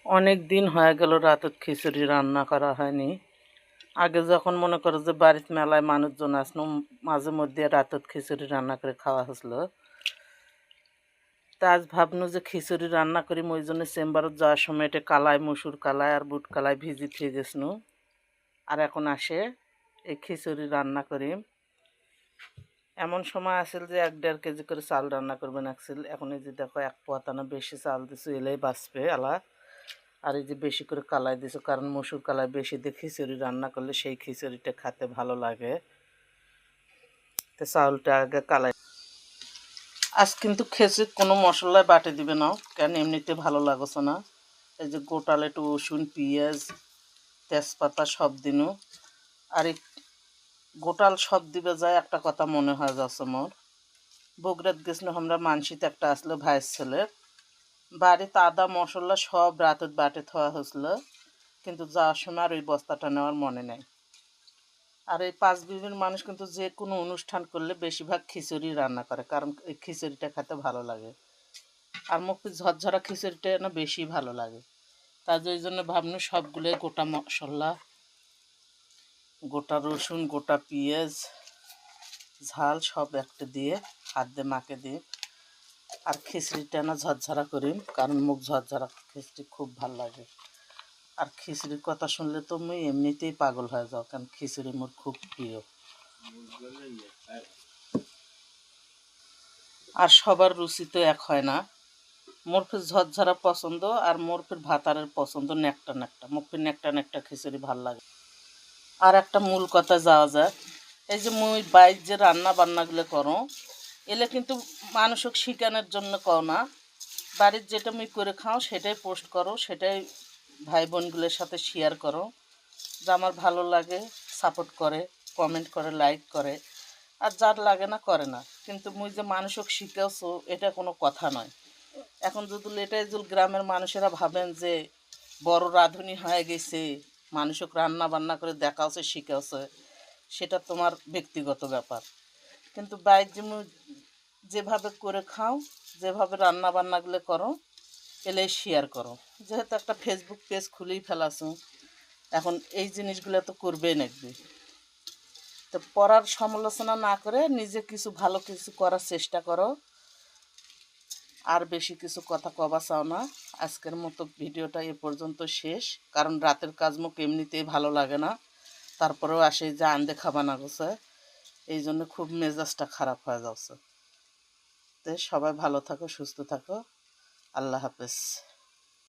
অনেক দিন হয়ে গেল রাতের খিচুড়ি রান্না করা হয়নি। আগে যখন মনে করো যে বাড়িতে মেলায় মানুষজন আসলো, মাঝে মধ্যে রাতের খিচুড়ি রান্না করে খাওয়া হয়েছিল। তা আজ ভাবনু যে খিচুড়ি রান্না করি, ওই জন্য চেম্বারত যাওয়ার সময় এটা কালাই, মসুর কালাই আর বুট কালাই ভিজি থিয়ে গেছনু। আর এখন আসে এই খিচুড়ি রান্না করি। এমন সময় আসল যে 1-1.5 কেজি করে চাল রান্না করবেন আসছিল। এখন এই যে দেখো 1 পোয়াতানো বেশি চাল দিছো, এলেই বাঁচবে আলা। আর এই যে বেশি করে কালাই দিছো, কারণ মসুর কালাই বেশি দিয়ে খিচুড়ি রান্না করলে সেই খিচুড়িটা খেতে ভালো লাগে। তো চাউলটা আগে কালাই। আজ কিন্তু খিচুড়ি কোনো মশলায় বাটে দিবে না, কেন এমনিতে ভালো লাগছে না। এই যে গোটাল একটু রসুন, পেঁয়াজ, তেজপাতা সব দিনও। আর এই গোটাল সব দিবে যায় একটা কথা মনে হয় যাচ্ছে মোর। বগুড়াত গেছিল আমরা, মানসিতে একটা আসলো ভাইয়ের ছেলে, বাড়িতে আদা মশলা সব রাতের বাটে থওয়া হয়েছিল, কিন্তু যাওয়ার সময় আর ওই বস্তাটা নেওয়ার মনে নেই। আর এই 5 বিবির মানুষ কিন্তু যে কোনো অনুষ্ঠান করলে বেশিরভাগ খিচুড়ি রান্না করে, কারণ এই খিচুড়িটা খেতে ভালো লাগে। আর মুখে ঝরঝরা খিচুড়িটা না বেশি ভালো লাগে। তার ওই জন্য ভাবনু সবগুলো গোটা মশলা, গোটা রসুন, গোটা পেঁয়াজ, ঝাল সব একটা দিয়ে হাত দিয়ে মাকে দিই। আর খিচুড়িটা না ঝরঝরা করি, কারণ মুখ ঝরঝরা খিচুড়ি খুব ভালো লাগে। আর খিচুড়ির কথা শুনলে তো আমি এমনিতেই পাগল হয়ে যাও, কারণ খিচুড়ি মোর খুব প্রিয়। আর সবার রুচি তো এক হয় না। মোর ফের ঝরঝরা পছন্দ, আর মোর ফের ভাতারের পছন্দ ন্যাকটা ন্যাকটা। মোর ফের ন্যাকটা ন্যাকটা খিচুড়ি ভাল লাগে। আর একটা মূল কথা যাওয়া যায়, এই যে মুই বাইর যে রান্না বান্নাগুলো করো, এলে কিন্তু মানুষক শিখানোর জন্য কও না। বাড়ির যেটা মুই করে খাও সেটাই পোস্ট করো, সেটাই ভাই বোনগুলোর সাথে শেয়ার করো। যে আমার ভালো লাগে সাপোর্ট করে, কমেন্ট করে, লাইক করে। আর যার লাগে না করে না, কিন্তু মুই যে মানুষক শিখাওছো এটা কোনো কথা নয়। এখন যদি এটাই যদি গ্রামের মানুষেরা ভাবেন যে বড় রাঁধুনি হয়ে গেছে, মানুষক রান্না বান্না করে দেখাওছে, শিখাওছে, সেটা তোমার ব্যক্তিগত ব্যাপার। কিন্তু বাইর যেভাবে করে খাও, যেভাবে রান্না বান্নাগুলো করো, এলেই শেয়ার করো। যেহেতু একটা ফেসবুক পেজ খুলেই ফেলাছো, এখন এই জিনিসগুলো তো করবেই নাকবে। তো পড়ার সমালোচনা না করে নিজে কিছু ভালো কিছু করার চেষ্টা করো। আর বেশি কিছু কথা কবা চাও না। আজকের মতো ভিডিওটা এ পর্যন্ত শেষ, কারণ রাতের কাজ মুখ এমনিতেই ভালো লাগে না, তারপরেও আসে যে আন্দে খাবা না গেছে, এই জন্য খুব মেজাজটা খারাপ হয়ে যাচ্ছে। তো সবাই ভালো থাকো, সুস্থ থাকো, আল্লাহ হাফেজ।